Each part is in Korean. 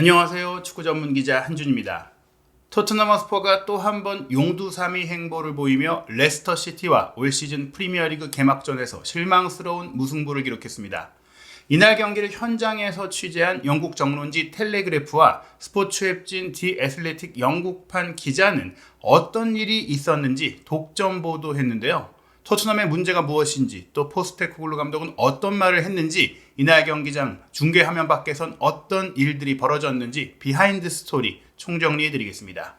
안녕하세요. 축구 전문 기자 한준입니다. 토트넘 허스퍼가 또 한 번 용두사미 행보를 보이며 레스터 시티와 올 시즌 프리미어리그 개막전에서 실망스러운 무승부를 기록했습니다. 이날 경기를 현장에서 취재한 영국 정론지 텔레그래프와 스포츠 웹진 디 애슬레틱 영국판 기자는 어떤 일이 있었는지 독점 보도했는데요. 토트넘의 문제가 무엇인지, 또 포스테코글루 감독은 어떤 말을 했는지, 이날 경기장 중계화면 밖에선 어떤 일들이 벌어졌는지 비하인드 스토리 총정리해드리겠습니다.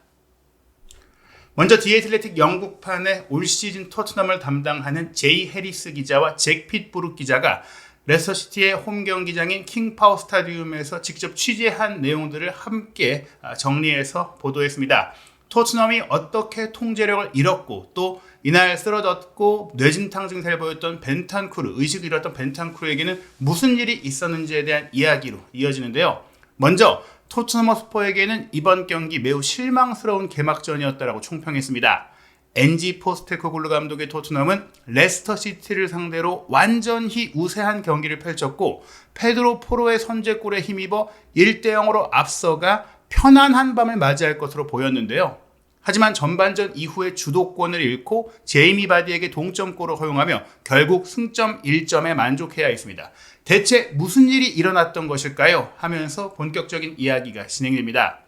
먼저 디 애슬레틱 영국판의 올 시즌 토트넘을 담당하는 제이 해리스 기자와 잭 핏부룩 기자가 레스터시티의 홈 경기장인 킹파워 스타디움에서 직접 취재한 내용들을 함께 정리해서 보도했습니다. 토트넘이 어떻게 통제력을 잃었고, 또 이날 쓰러졌고 뇌진탕 증세를 보였던 벤탄쿠르, 의식을 잃었던 벤탄쿠르에게는 무슨 일이 있었는지에 대한 이야기로 이어지는데요. 먼저 토트넘 허스퍼에게는 이번 경기 매우 실망스러운 개막전이었다라고 총평했습니다. 엔지 포스테코글루 감독의 토트넘은 레스터 시티를 상대로 완전히 우세한 경기를 펼쳤고, 페드로 포로의 선제골에 힘입어 1대0으로 앞서가 편안한 밤을 맞이할 것으로 보였는데요. 하지만 전반전 이후에 주도권을 잃고 제이미 바디에게 동점골을 허용하며 결국 승점 1점에 만족해야 했습니다. 대체 무슨 일이 일어났던 것일까요? 하면서 본격적인 이야기가 진행됩니다.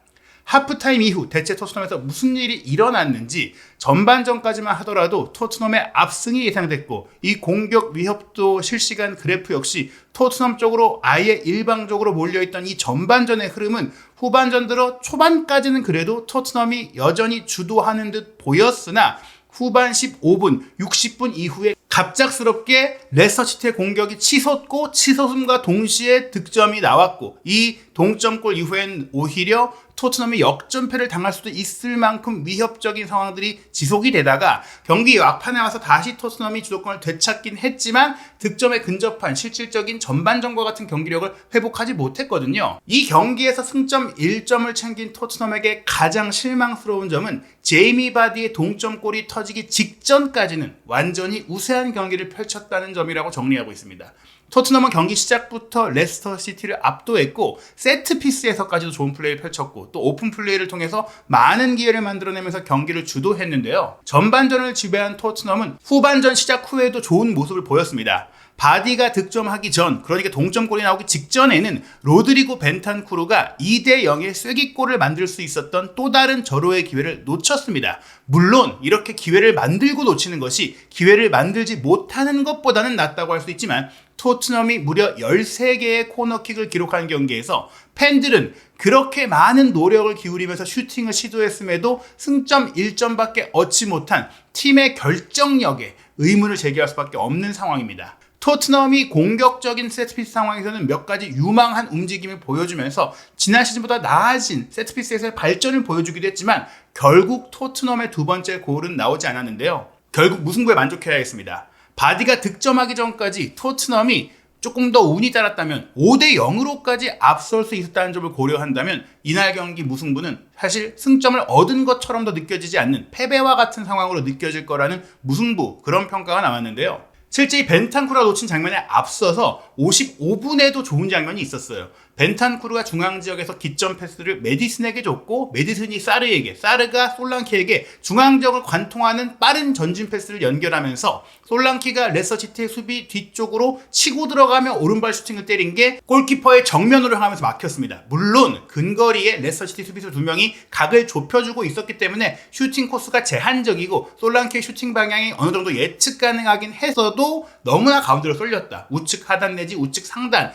하프타임 이후 대체 토트넘에서 무슨 일이 일어났는지, 전반전까지만 하더라도 토트넘의 압승이 예상됐고, 이 공격 위협도 실시간 그래프 역시 토트넘 쪽으로 아예 일방적으로 몰려있던 이 전반전의 흐름은 후반전 들어 초반까지는 그래도 토트넘이 여전히 주도하는 듯 보였으나 후반 15분, 60분 이후에 갑작스럽게 레스터시티의 공격이 치솟고, 치솟음과 동시에 득점이 나왔고, 이 동점골 이후엔 오히려 토트넘이 역전패를 당할 수도 있을 만큼 위협적인 상황들이 지속이 되다가 경기 막판에 와서 다시 토트넘이 주도권을 되찾긴 했지만 득점에 근접한 실질적인 전반전과 같은 경기력을 회복하지 못했거든요. 이 경기에서 승점 1점을 챙긴 토트넘에게 가장 실망스러운 점은 제이미 바디의 동점골이 터지기 직전까지는 완전히 우세한 경기를 펼쳤다는 점이라고 정리하고 있습니다. 토트넘은 경기 시작부터 레스터 시티를 압도했고, 세트피스에서까지도 좋은 플레이를 펼쳤고, 또 오픈 플레이를 통해서 많은 기회를 만들어내면서 경기를 주도했는데요. 전반전을 지배한 토트넘은 후반전 시작 후에도 좋은 모습을 보였습니다. 바디가 득점하기 전, 그러니까 동점골이 나오기 직전에는 로드리고 벤탄쿠르가 2대0의 쐐기골을 만들 수 있었던 또 다른 절호의 기회를 놓쳤습니다. 물론 이렇게 기회를 만들고 놓치는 것이 기회를 만들지 못하는 것보다는 낫다고 할 수 있지만, 토트넘이 무려 13개의 코너킥을 기록한 경기에서 팬들은 그렇게 많은 노력을 기울이면서 슈팅을 시도했음에도 승점 1점밖에 얻지 못한 팀의 결정력에 의문을 제기할 수밖에 없는 상황입니다. 토트넘이 공격적인 세트피스 상황에서는 몇 가지 유망한 움직임을 보여주면서 지난 시즌보다 나아진 세트피스에서의 발전을 보여주기도 했지만, 결국 토트넘의 두 번째 골은 나오지 않았는데요. 결국 무승부에 만족해야 했습니다. 바디가 득점하기 전까지 토트넘이 조금 더 운이 따랐다면 5대0으로까지 앞설 수 있었다는 점을 고려한다면 이날 경기 무승부는 사실 승점을 얻은 것처럼도 느껴지지 않는 패배와 같은 상황으로 느껴질 거라는 무승부, 그런 평가가 나왔는데요. 실제 이 벤탄쿠르가 놓친 장면에 앞서서 55분에도 좋은 장면이 있었어요. 벤탄쿠르가 중앙지역에서 기점 패스를 메디슨에게 줬고, 메디슨이 사르에게, 사르가 솔랑키에게 중앙지역을 관통하는 빠른 전진 패스를 연결하면서 솔랑키가 레스터시티의 수비 뒤쪽으로 치고 들어가며 오른발 슈팅을 때린 게 골키퍼의 정면으로 향하면서 막혔습니다. 물론 근거리에 레스터시티 수비수 2명이 각을 좁혀주고 있었기 때문에 슈팅 코스가 제한적이고 솔랑키의 슈팅 방향이 어느 정도 예측 가능하긴 했어도 너무나 가운데로 쏠렸다. 우측 하단 내지 우측 상단,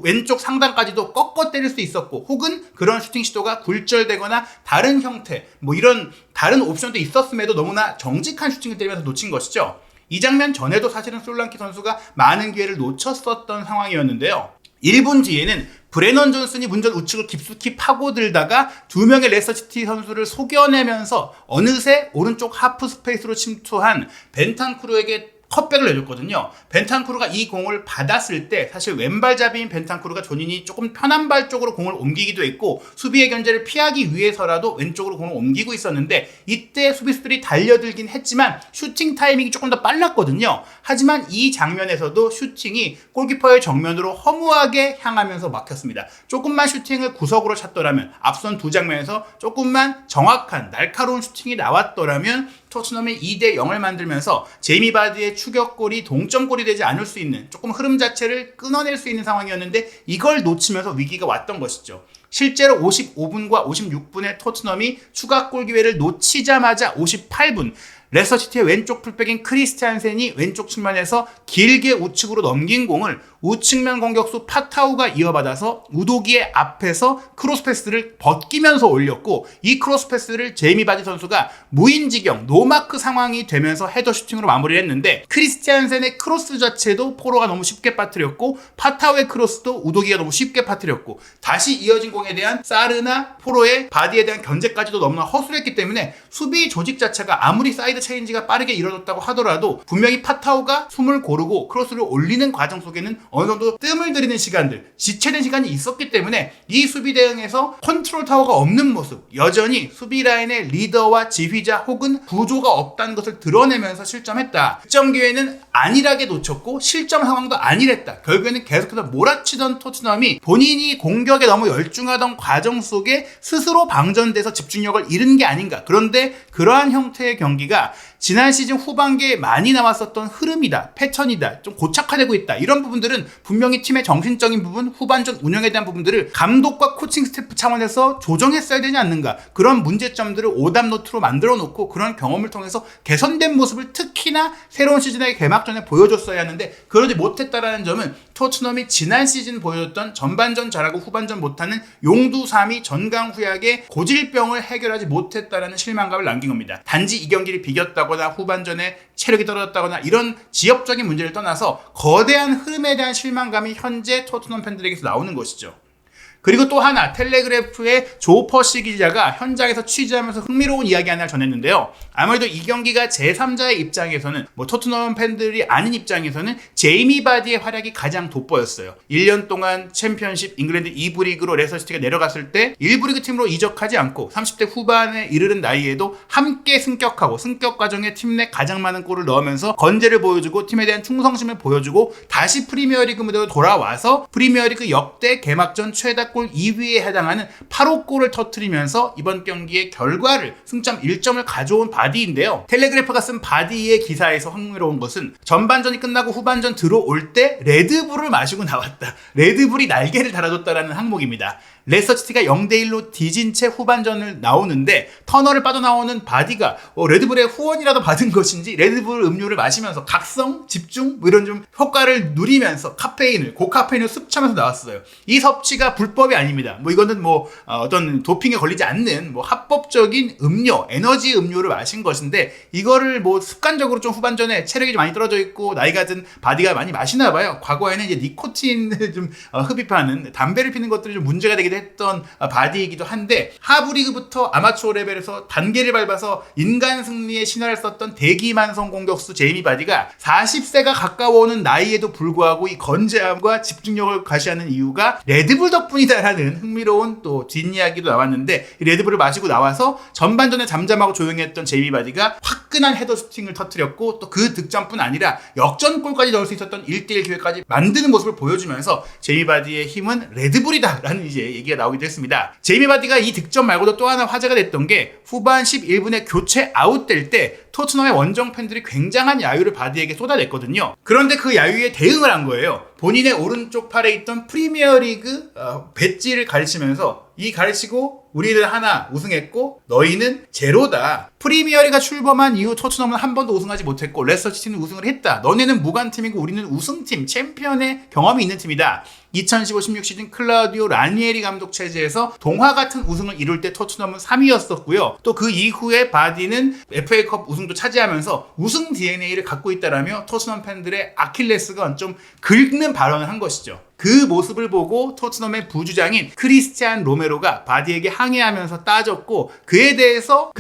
왼쪽 상단까지도 꺾어 때릴 수 있었고, 혹은 그런 슈팅 시도가 굴절되거나 다른 형태, 이런 다른 옵션도 있었음에도 너무나 정직한 슈팅을 때리면서 놓친 것이죠. 이 장면 전에도 사실은 솔랑키 선수가 많은 기회를 놓쳤었던 상황이었는데요. 1분 뒤에는 브레넌 존슨이 문전 우측을 깊숙이 파고들다가 두 명의 레스터시티 선수를 속여내면서 어느새 오른쪽 하프 스페이스로 침투한 벤탄쿠르에게 컷백을 내줬거든요. 벤탄쿠르가 이 공을 받았을 때 사실 왼발잡이인 벤탄쿠르가 본인이 조금 편한 발 쪽으로 공을 옮기기도 했고, 수비의 견제를 피하기 위해서라도 왼쪽으로 공을 옮기고 있었는데, 이때 수비수들이 달려들긴 했지만 슈팅 타이밍이 조금 더 빨랐거든요. 하지만 이 장면에서도 슈팅이 골키퍼의 정면으로 허무하게 향하면서 막혔습니다. 조금만 슈팅을 구석으로 찼더라면, 앞선 두 장면에서 조금만 정확한 날카로운 슈팅이 나왔더라면 토트넘이 2대0을 만들면서 제이미 바디의 추격골이 동점골이 되지 않을 수 있는, 조금 흐름 자체를 끊어낼 수 있는 상황이었는데 이걸 놓치면서 위기가 왔던 것이죠. 실제로 55분과 56분에 토트넘이 추가골 기회를 놓치자마자 58분 레스터시티의 왼쪽 풀백인 크리스티안센이 왼쪽 측면에서 길게 우측으로 넘긴 공을 우측면 공격수 파타우가 이어받아서 우도기의 앞에서 크로스 패스를 벗기면서 올렸고, 이 크로스 패스를 제이미 바디 선수가 무인지경 노마크 상황이 되면서 헤더 슈팅으로 마무리를 했는데, 크리스티안센의 크로스 자체도 포로가 너무 쉽게 빠뜨렸고 파타우의 크로스도 우도기가 너무 쉽게 빠뜨렸고, 다시 이어진 공에 대한 사르나 포로의 바디에 대한 견제까지도 너무나 허술했기 때문에 수비 조직 자체가 아무리 사이드 체인지가 빠르게 이뤄졌다고 하더라도 분명히 파타우가 숨을 고르고 크로스를 올리는 과정 속에는 어느 정도 뜸을 들이는 시간들, 지체된 시간이 있었기 때문에 이 수비 대응에서 컨트롤 타워가 없는 모습, 여전히 수비 라인의 리더와 지휘자 혹은 구조가 없다는 것을 드러내면서 실점했다. 득점 기회는 안일하게 놓쳤고 실점 상황도 안일했다. 결국에는 계속해서 몰아치던 토트넘이 본인이 공격에 너무 열중하던 과정 속에 스스로 방전돼서 집중력을 잃은 게 아닌가. 그런데 그러한 형태의 경기가 지난 시즌 후반기에 많이 나왔었던 흐름이다, 패턴이다, 좀 고착화되고 있다, 이런 부분들은 분명히 팀의 정신적인 부분, 후반전 운영에 대한 부분들을 감독과 코칭 스태프 차원에서 조정했어야 되지 않는가. 그런 문제점들을 오답노트로 만들어 놓고 그런 경험을 통해서 개선된 모습을 특히나 새로운 시즌의 개막전에 보여줬어야 하는데 그러지 못했다라는 점은 토트넘이 지난 시즌 보여줬던 전반전 잘하고 후반전 못하는 용두삼이 전강후약의 고질병을 해결하지 못했다라는 실망감을 남긴 겁니다. 단지 이 경기를 비겼다거나 후반전에 체력이 떨어졌다거나 이런 지역적인 문제를 떠나서 거대한 흐름에 대한 실망감이 현재 토트넘 팬들에게서 나오는 것이죠. 그리고 또 하나, 텔레그래프의 조 퍼시 기자가 현장에서 취재하면서 흥미로운 이야기 하나를 전했는데요. 아무래도 이 경기가 제3자의 입장에서는, 토트넘 팬들이 아닌 입장에서는 제이미 바디의 활약이 가장 돋보였어요. 1년 동안 챔피언십 잉글랜드 2부 리그로 레스터시티가 내려갔을 때 1부 리그 팀으로 이적하지 않고 30대 후반에 이르는 나이에도 함께 승격하고 승격 과정에 팀 내 가장 많은 골을 넣으면서 건재를 보여주고 팀에 대한 충성심을 보여주고 다시 프리미어리그 무대로 돌아와서 프리미어리그 역대 개막전 최다 골 2위에 해당하는 8호 골을 터뜨리면서 이번 경기의 결과를 승점 1점을 가져온 바디인데요. 텔레그래프가 쓴 바디의 기사에서 흥미로운 것은 전반전이 끝나고 후반전 들어올 때 레드불을 마시고 나왔다. 레드불이 날개를 달아줬다라는 항목입니다. 레스터시티가 0대1로 뒤진 채 후반전을 나오는데 터널을 빠져나오는 바디가 레드불의 후원이라도 받은 것인지 레드불 음료를 마시면서 각성, 집중 이런 좀 효과를 누리면서 고카페인을 습취하면서 나왔어요. 이 섭취가 불법이 아닙니다. 이거는 어떤 도핑에 걸리지 않는 합법적인 음료, 에너지 음료를 마신 것인데 이거를 습관적으로 좀 후반전에 체력이 좀 많이 떨어져 있고 나이가 든 바디가 많이 마시나 봐요. 과거에는 이제 니코틴을 좀 흡입하는 담배를 피는 것들이 좀 문제가 되기도 했던 바디이기도 한데 하부리그부터 아마추어 레벨에서 단계를 밟아서 인간 승리의 신화를 썼던 대기만성 공격수 제이미 바디가 40세가 가까워오는 나이에도 불구하고 이 건재함과 집중력을 과시하는 이유가 레드불 덕분이다라는 흥미로운 또 뒷이야기도 나왔는데 이 레드불을 마시고 나와서 전반전에 잠잠하고 조용했던 제이미 바디가 화끈한 헤더 슈팅을 터뜨렸고 또 그 득점뿐 아니라 역전골까지 넣을 수 있었던 1대1 기회까지 만드는 모습을 보여주면서 제이미 바디의 힘은 레드불이다라는 이제 얘기가 나오기도 했습니다. 제이미 바디가 이 득점 말고도 또 하나 화제가 됐던 게 후반 11분에 교체 아웃될 때 토트넘의 원정 팬들이 굉장한 야유를 바디에게 쏟아냈거든요. 그런데 그 야유에 대응을 한 거예요. 본인의 오른쪽 팔에 있던 프리미어리그 배지를 가르치면서 가르치고 우리는 하나 우승했고 너희는 제로다. 프리미어리가 출범한 이후 토트넘은 한 번도 우승하지 못했고 레스터시티는 우승을 했다. 너네는 무관팀이고 우리는 우승팀, 챔피언의 경험이 있는 팀이다. 2015-16 시즌 클라우디오 라니에리 감독 체제에서 동화 같은 우승을 이룰 때 토트넘은 3위였었고요. 또 그 이후에 바디는 FA컵 우승도 차지하면서 우승 DNA를 갖고 있다라며 토트넘 팬들의 아킬레스건 좀 긁는 발언을 한 것이죠. 그 모습을 보고 토트넘의 부주장인 크리스티안 로메로가 바디에게 항의하면서 따졌고 그에 대해서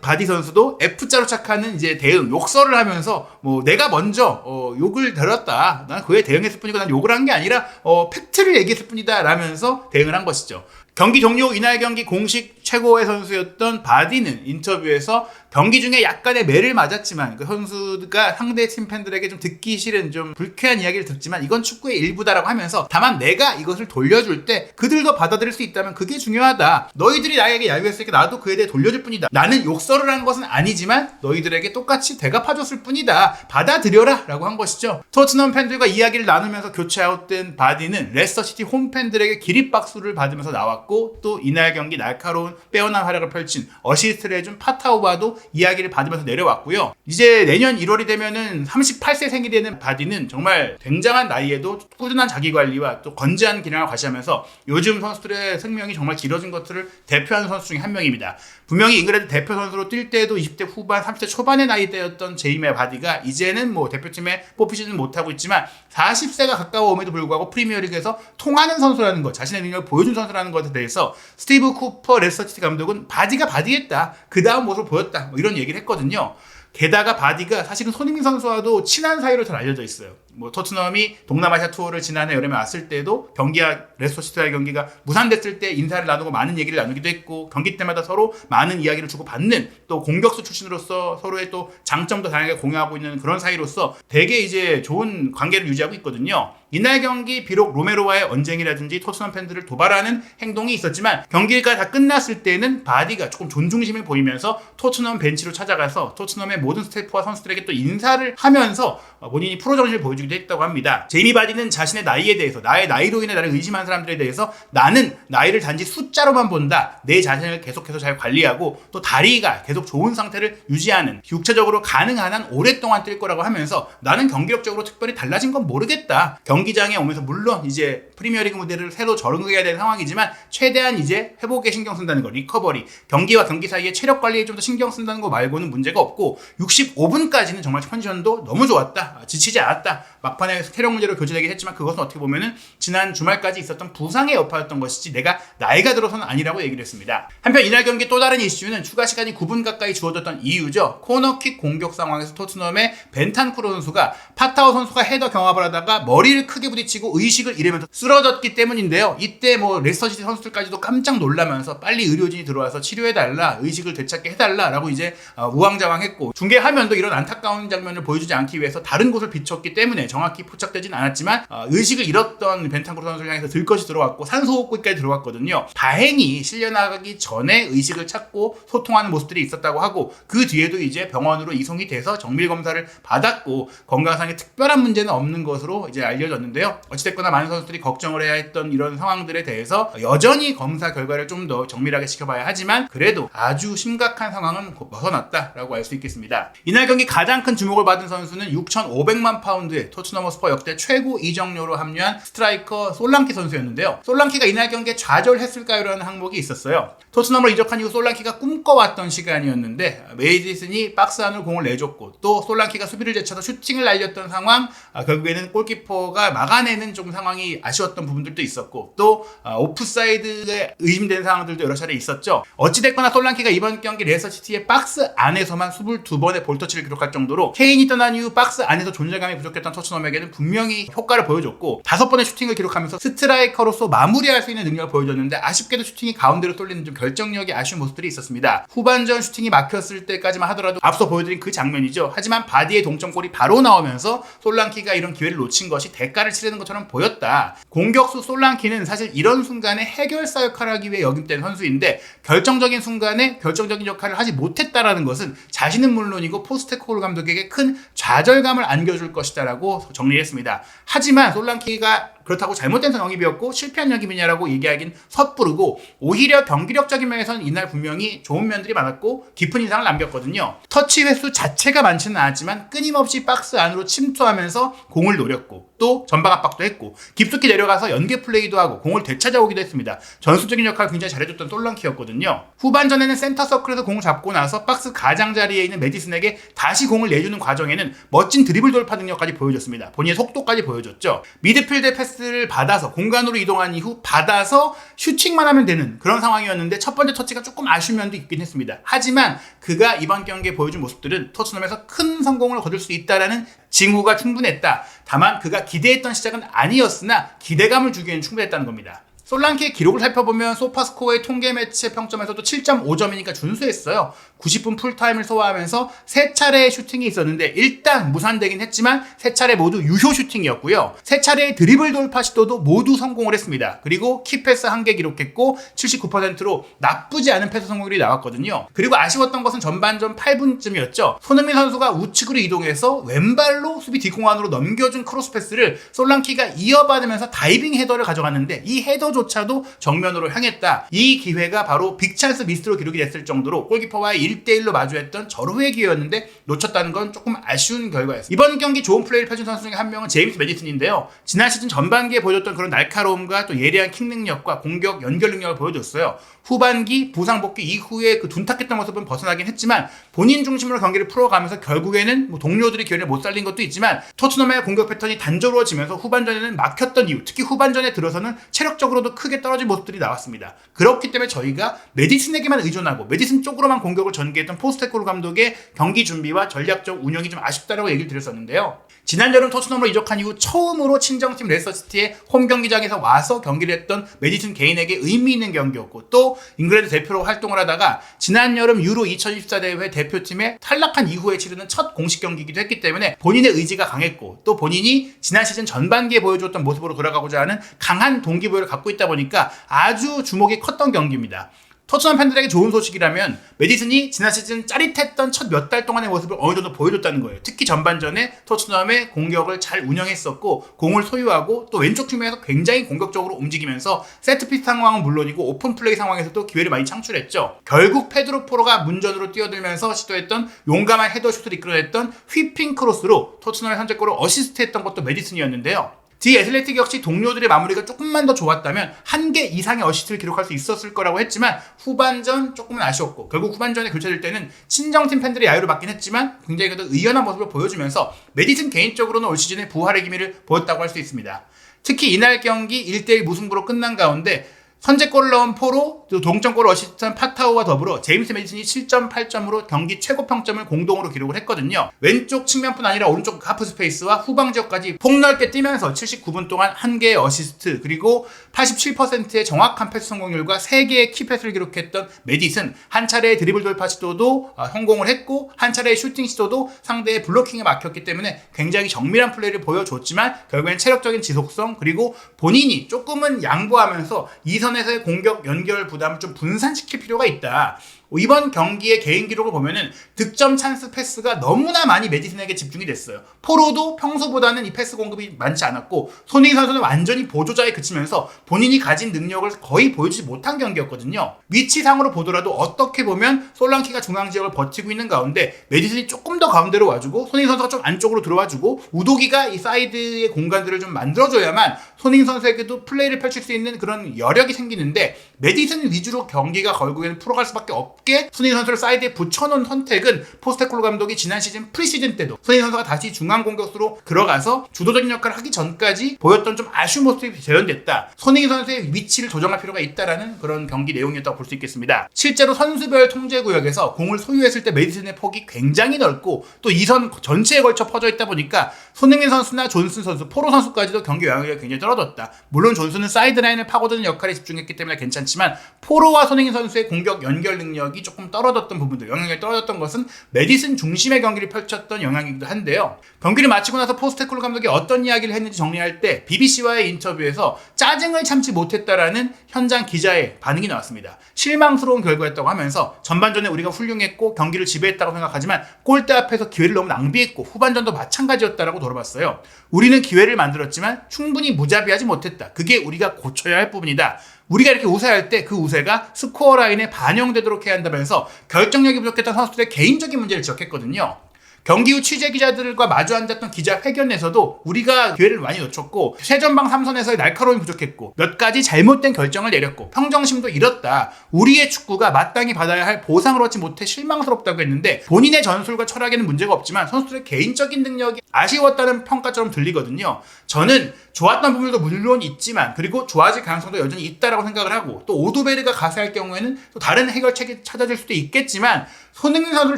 바디 선수도 F자로 착하는 이제 대응, 욕설을 하면서 내가 먼저 욕을 들었다. 난 그에 대응했을 뿐이고 난 욕을 한 게 아니라 팩트를 얘기했을 뿐이다 라면서 대응을 한 것이죠. 경기 종료 이날 경기 공식 최고의 선수였던 바디는 인터뷰에서 경기 중에 약간의 매를 맞았지만 그 선수가 상대 팀 팬들에게 좀 듣기 싫은 좀 불쾌한 이야기를 듣지만 이건 축구의 일부다라고 하면서 다만 내가 이것을 돌려줄 때 그들도 받아들일 수 있다면 그게 중요하다. 너희들이 나에게 야유했으니까 나도 그에 대해 돌려줄 뿐이다. 나는 욕설을 한 것은 아니지만 너희들에게 똑같이 대갚아줬을 뿐이다. 받아들여라 라고 한 것이죠. 토트넘 팬들과 이야기를 나누면서 교체 아웃된 바디는 레스터시티 홈 팬들에게 기립박수를 받으면서 나왔고 또 이날 경기 날카로운 빼어난 활약을 펼친 어시스트를 해준 파타오바도 이야기를 받으면서 내려왔고요. 이제 내년 1월이 되면은 38세 생일이 되는 바디는 정말 굉장한 나이에도 꾸준한 자기관리와 또 건재한 기량을 과시하면서 요즘 선수들의 생명이 정말 길어진 것들을 대표하는 선수 중에 한 명입니다. 분명히 잉글랜드 대표 선수로 뛸 때에도 20대 후반, 30대 초반의 나이대였던 제임의 바디가 이제는 뭐 대표팀에 뽑히지는 못하고 있지만 40세가 가까워옴에도 불구하고 프리미어리그에서 통하는 선수라는 것, 자신의 능력을 보여준 선수라는 것에 대해서 스티브 쿠퍼 레스터시티 감독은 바디가 바디했다. 그 다음 모습을 보였다. 뭐 이런 얘기를 했거든요. 게다가 바디가 사실은 손흥민 선수와도 친한 사이로 잘 알려져 있어요. 뭐 토트넘이 동남아시아 투어를 지난해 여름에 왔을 때도 경기와 레스터시티와의 경기가 무산됐을 때 인사를 나누고 많은 얘기를 나누기도 했고 경기 때마다 서로 많은 이야기를 주고받는 또 공격수 출신으로서 서로의 또 장점도 다양하게 공유하고 있는 그런 사이로서 되게 이제 좋은 관계를 유지하고 있거든요. 이날 경기 비록 로메로와의 언쟁이라든지 토트넘 팬들을 도발하는 행동이 있었지만 경기가 다 끝났을 때는 바디가 조금 존중심을 보이면서 토트넘 벤치로 찾아가서 토트넘의 모든 스태프와 선수들에게 또 인사를 하면서 본인이 프로 정신을 보여주기도 했다고 합니다. 제이미 바디는 자신의 나이에 대해서 나의 나이로 인해 나를 의심한 사람들에 대해서 나는 나이를 단지 숫자로만 본다. 내 자신을 계속해서 잘 관리하고 또 다리가 계속 좋은 상태를 유지하는 육체적으로 가능한 한 오랫동안 뛸 거라고 하면서 나는 경기력적으로 특별히 달라진 건 모르겠다. 경기장에 오면서 물론 이제 프리미어리그 무대를 새로 적응해야 되는 상황이지만 최대한 이제 회복에 신경 쓴다는 거, 리커버리, 경기와 경기 사이에 체력 관리에 좀 더 신경 쓴다는 거 말고는 문제가 없고 65분까지는 정말 컨디션도 너무 좋았다. 지치지 않았다. 막판에 체력 문제로 교체되긴 했지만 그것은 어떻게 보면은 지난 주말까지 있었던 부상의 여파였던 것이지 내가 나이가 들어서는 아니라고 얘기를 했습니다. 한편 이날 경기 또 다른 이슈는 추가 시간이 9분 가까이 주어졌던 이유죠. 코너킥 공격 상황에서 토트넘의 벤탄쿠르 선수가 파타오 선수가 헤더 경합을 하다가 머리를 크게 부딪히고 의식을 잃으면서 쓰러졌기 때문인데요. 이때 뭐 레스터시티 선수들까지도 깜짝 놀라면서 빨리 의료진이 들어와서 치료해달라, 의식을 되찾게 해달라라고 이제 우왕좌왕했고 중계 화면도 이런 안타까운 장면을 보여주지 않기 위해서 다른 곳을 비췄기 때문에 정확히 포착되진 않았지만 의식을 잃었던 벤탄쿠르 선수를 향해서 들것이 들어왔고 산소호흡기까지 들어왔거든요. 다행히 실려나가기 전에 의식을 찾고 소통하는 모습들이 있었다고 하고 그 뒤에도 이제 병원으로 이송이 돼서 정밀 검사를 받았고 건강상에 특별한 문제는 없는 것으로 이제 알려졌는데요. 어찌됐거나 많은 선수들이 걱정을 해야 했던 이런 상황들에 대해서 여전히 검사 결과를 좀 더 정밀하게 지켜봐야 하지만 그래도 아주 심각한 상황은 벗어났다라고 알 수 있겠습니다. 이날 경기 가장 큰 주목을 받은 선수는 6,500만 파운드의 토트넘 허스퍼 역대 최고 이적료로 합류한 스트라이커 솔랑키 선수였는데요. 솔랑키가 이날 경기에 좌절했을까요? 라는 항목이 있었어요. 토트넘을 이적한 이후 솔랑키가 꿈꿔왔던 시간이었는데 메이디슨이 박스 안으로 공을 내줬고 또 솔랑키가 수비를 제쳐서 슈팅을 날렸던 상황, 결국에는 골키퍼가 막아내는 좀 상황이 아쉬웠던 부분들도 있었고 또 오프사이드에 의심되는 상황들도 여러 차례 있었죠. 어찌됐거나 솔랑키가 이번 경기 레스터시티의 박스 안에서만 22번의 볼터치를 기록할 정도로 케인이 떠난 이후 박스 안에서 존재감이 부족했던 토트넘에게는 분명히 효과를 보여줬고 5번의 슈팅을 기록하면서 스트라이커로서 마무리할 수 있는 능력을 보여줬는데 아쉽게도 슈팅이 가운데로 쏠리는 좀 결정력이 아쉬운 모습들이 있었습니다. 후반전 슈팅이 막혔을 때까지만 하더라도 앞서 보여드린 그 장면이죠. 하지만 바디의 동점골이 바로 나오면서 솔랑키가 이런 기회를 놓친 것이 대가를 치르는 것처럼 보였다. 공격수 솔랑키는 사실 이런 순간에 해결사 역할을 하기 위해 역임된 선수인데 결정적인 순간에 결정적인 역할을 하지 못했다라는 것은 자신은 물론이고 포스테코글루 감독에게 큰 좌절감을 안겨줄 것이다라고 정리했습니다. 하지만 솔랑키가 그렇다고 잘못된 영입이었고 실패한 영입이냐라고 얘기하긴 섣부르고 오히려 경기력적인 면에서는 이날 분명히 좋은 면들이 많았고 깊은 인상을 남겼거든요. 터치 횟수 자체가 많지는 않았지만 끊임없이 박스 안으로 침투하면서 공을 노렸고 또 전방 압박도 했고 깊숙이 내려가서 연계 플레이도 하고 공을 되찾아오기도 했습니다. 전술적인 역할을 굉장히 잘해줬던 솔랑키였거든요. 후반전에는 센터 서클에서 공을 잡고 나서 박스 가장자리에 있는 메디슨에게 다시 공을 내주는 과정에는 멋진 드리블 돌파 능력까지 보여줬습니다. 본인의 속도까지 보여줬죠. 미드필드 패스를 받아서 공간으로 이동한 이후 받아서 슈팅만 하면 되는 그런 상황이었는데 첫 번째 터치가 조금 아쉬운 면도 있긴 했습니다. 하지만 그가 이번 경기에 보여준 모습들은 토트넘에서 큰 성공을 거둘 수 있다라는 징후가 충분했다. 다만 그가 기대했던 시작은 아니었으나 기대감을 주기에는 충분했다는 겁니다. 솔랑키의 기록을 살펴보면 소파스코어의 통계 매치 평점에서도 7.5점이니까 준수했어요. 90분 풀타임을 소화하면서 3차례의 슈팅이 있었는데 일단 무산되긴 했지만 3차례 모두 유효 슈팅이었고요. 3차례의 드리블 돌파 시도도 모두 성공을 했습니다. 그리고 키패스 1개 기록했고 79%로 나쁘지 않은 패스 성공률이 나왔거든요. 그리고 아쉬웠던 것은 전반전 8분쯤이었죠. 손흥민 선수가 우측으로 이동해서 왼발로 수비 뒷공간으로 넘겨준 크로스 패스를 솔랑키가 이어받으면서 다이빙 헤더를 가져갔는데 이 헤더조차도 정면으로 향했다. 이 기회가 바로 빅찬스 미스로 기록이 됐을 정도로 골키퍼와의 1대1로 마주했던 절호의 기회였는데 놓쳤다는 건 조금 아쉬운 결과였습니다. 이번 경기 좋은 플레이를 펼친 선수 중에 한 명은 제임스 매디슨인데요. 지난 시즌 전반기에 보여줬던 그런 날카로움과 또 예리한 킥 능력과 공격 연결 능력을 보여줬어요. 후반기 부상 복귀 이후에 그 둔탁했던 모습은 벗어나긴 했지만 본인 중심으로 경기를 풀어가면서 결국에는 동료들이 기회를 못 살린 것도 있지만 토트넘의 공격 패턴이 단조로워지면서 후반전에는 막혔던 이유, 특히 후반전에 들어서는 체력적으로도 크게 떨어진 모습들이 나왔습니다. 그렇기 때문에 저희가 메디슨에게만 의존하고 메디슨 쪽으로만 공격을 전개했던 포스테코글루 감독의 경기 준비와 전략적 운영이 좀 아쉽다라고 얘기를 드렸었는데요. 지난 여름 토트넘으로 이적한 이후 처음으로 친정팀 레스터시티의 홈 경기장에서 와서 경기를 했던 메디슨 개인에게 의미 있는 경기였고 또 잉글랜드 대표로 활동을 하다가 지난 여름 유로 2024 대회 대표팀에 탈락한 이후에 치르는 첫 공식 경기이기도 했기 때문에 본인의 의지가 강했고 또 본인이 지난 시즌 전반기에 보여줬던 모습으로 돌아가고자 하는 강한 동기부여를 갖고 있다 보니까 아주 주목이 컸던 경기입니다. 토트넘 팬들에게 좋은 소식이라면 메디슨이 지난 시즌 짜릿했던 첫 몇 달 동안의 모습을 어느 정도 보여줬다는 거예요. 특히 전반전에 토트넘의 공격을 잘 운영했었고 공을 소유하고 또 왼쪽 측면에서 굉장히 공격적으로 움직이면서 세트피스 상황은 물론이고 오픈 플레이 상황에서도 기회를 많이 창출했죠. 결국 페드로 포로가 문전으로 뛰어들면서 시도했던 용감한 헤더슛을 이끌어냈던 휘핑 크로스로 토트넘의 선제골을 어시스트했던 것도 메디슨이었는데요. 디 애슬레틱 역시 동료들의 마무리가 조금만 더 좋았다면 1개 이상의 어시스트를 기록할 수 있었을 거라고 했지만 후반전 조금은 아쉬웠고 결국 후반전에 교체될 때는 친정팀 팬들의 야유를 받긴 했지만 굉장히 그래도 의연한 모습을 보여주면서 메디슨 개인적으로는 올 시즌에 부활의 기미를 보였다고 할 수 있습니다. 특히 이날 경기 1대1 무승부로 끝난 가운데 선제골을 넣은 포로, 또 동점골을 어시스트한 파타오와 더불어 제임스 메디슨이 7.8점으로 경기 최고 평점을 공동으로 기록을 했거든요. 왼쪽 측면뿐 아니라 오른쪽 하프 스페이스와 후방 지역까지 폭넓게 뛰면서 79분 동안 1개의 어시스트 그리고 87%의 정확한 패스 성공률과 3개의 키패스를 기록했던 메디슨 한 차례의 드리블 돌파 시도도 성공을 했고 한 차례의 슈팅 시도도 상대의 블로킹에 막혔기 때문에 굉장히 정밀한 플레이를 보여줬지만 결국엔 체력적인 지속성 그리고 본인이 조금은 양보하면서 이선에서의 공격 연결 부담을 좀 분산시킬 필요가 있다. 이번 경기의 개인 기록을 보면은 득점 찬스 패스가 너무나 많이 메디슨에게 집중이 됐어요. 포로도 평소보다는 이 패스 공급이 많지 않았고 손흥민 선수는 완전히 보조자에 그치면서 본인이 가진 능력을 거의 보여주지 못한 경기였거든요. 위치상으로 보더라도 어떻게 보면 솔랑키가 중앙 지역을 버티고 있는 가운데 메디슨이 조금 더 가운데로 와주고 손흥민 선수가 좀 안쪽으로 들어와주고 우도기가 이 사이드의 공간들을 좀 만들어줘야만 손흥민 선수에게도 플레이를 펼칠 수 있는 그런 여력이 생기는데 메디슨 위주로 경기가 결국에는 풀어갈 수밖에 없게 손흥민 선수를 사이드에 붙여놓은 선택은 포스테코글루 감독이 지난 시즌 프리시즌 때도 손흥민 선수가 다시 중앙 공격수로 들어가서 주도적인 역할을 하기 전까지 보였던 좀 아쉬운 모습이 재현됐다. 손흥민 선수의 위치를 조정할 필요가 있다라는 그런 경기 내용이었다고 볼 수 있겠습니다. 실제로 선수별 통제 구역에서 공을 소유했을 때 메디슨의 폭이 굉장히 넓고 또 이선 전체에 걸쳐 퍼져 있다 보니까 손흥민 선수나 존슨 선수, 포로 선수까지도 경기 영향력이 굉장히 떨어졌다. 물론 존슨은 사이드라인을 파고드는 역할에 집중했기 때문에 괜찮지만 포로와 손흥민 선수의 공격 연결 능력이 조금 떨어졌던 부분들, 영향력이 떨어졌던 것은 메디슨 중심의 경기를 펼쳤던 영향이기도 한데요. 경기를 마치고 나서 포스테코글루 감독이 어떤 이야기를 했는지 정리할 때 BBC와의 인터뷰에서 짜증을 참지 못했다라는 현장 기자의 반응이 나왔습니다. 실망스러운 결과였다고 하면서 전반전에 우리가 훌륭했고 경기를 지배했다고 생각하지만 골대 앞에서 기회를 너무 낭비했고 후반전도 마찬가지였다라고 돌아봤어요. 우리는 기회를 만들었지만 충분히 무자비하지 못했다. 그게 우리가 고쳐야 할 부분이다. 우리가 이렇게 우세할 때 그 우세가 스코어 라인에 반영되도록 해야 한다면서 결정력이 부족했던 선수들의 개인적인 문제를 지적했거든요. 경기 후 취재 기자들과 마주 앉았던 기자회견에서도 우리가 기회를 많이 놓쳤고 최전방 3선에서의 날카로움이 부족했고 몇 가지 잘못된 결정을 내렸고 평정심도 잃었다. 우리의 축구가 마땅히 받아야 할 보상을 얻지 못해 실망스럽다고 했는데 본인의 전술과 철학에는 문제가 없지만 선수들의 개인적인 능력이 아쉬웠다는 평가처럼 들리거든요. 저는 좋았던 부분도 물론 있지만 그리고 좋아질 가능성도 여전히 있다라고 생각을 하고 또 오도베르가 가세할 경우에는 또 다른 해결책이 찾아질 수도 있겠지만 손흥민 선수를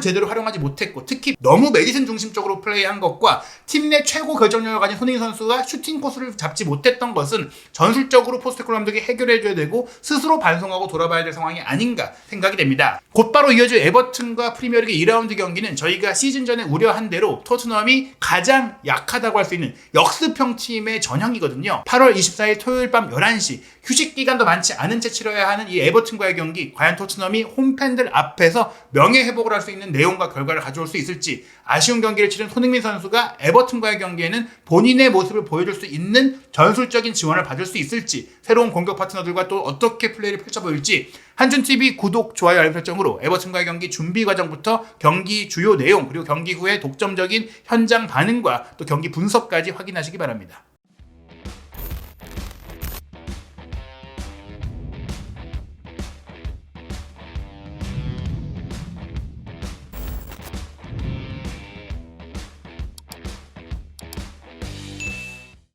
제대로 활용하지 못했고 특히 너무 메디슨 중심적으로 플레이한 것과 팀 내 최고 결정력을 가진 손흥민 선수가 슈팅 코스를 잡지 못했던 것은 전술적으로 포스테코글루 감독이 해결해줘야 되고 스스로 반성하고 돌아봐야 될 상황이 아닌가 생각이 됩니다. 곧바로 이어질 에버튼과 프리미어리그 2라운드 경기는 저희가 시즌 전에 우려한 대로 토트넘이 가장 약하다고 할 수 있는 역습형 팀의 전형이거든요. 8월 24일 토요일 밤 11시 휴식 기간도 많지 않은 채 치러야 하는 이 에버튼과의 경기, 과연 토트넘이 홈팬들 앞에서 명예회복을 할 수 있는 내용과 결과를 가져올 수 있을지, 아쉬운 경기를 치른 손흥민 선수가 에버튼과의 경기에는 본인의 모습을 보여줄 수 있는 전술적인 지원을 받을 수 있을지, 새로운 공격 파트너들과 또 어떻게 플레이를 펼쳐 보일지 한준TV 구독, 좋아요, 알림 설정으로 에버튼과의 경기 준비 과정부터 경기 주요 내용, 그리고 경기 후의 독점적인 현장 반응과 또 경기 분석까지 확인하시기 바랍니다.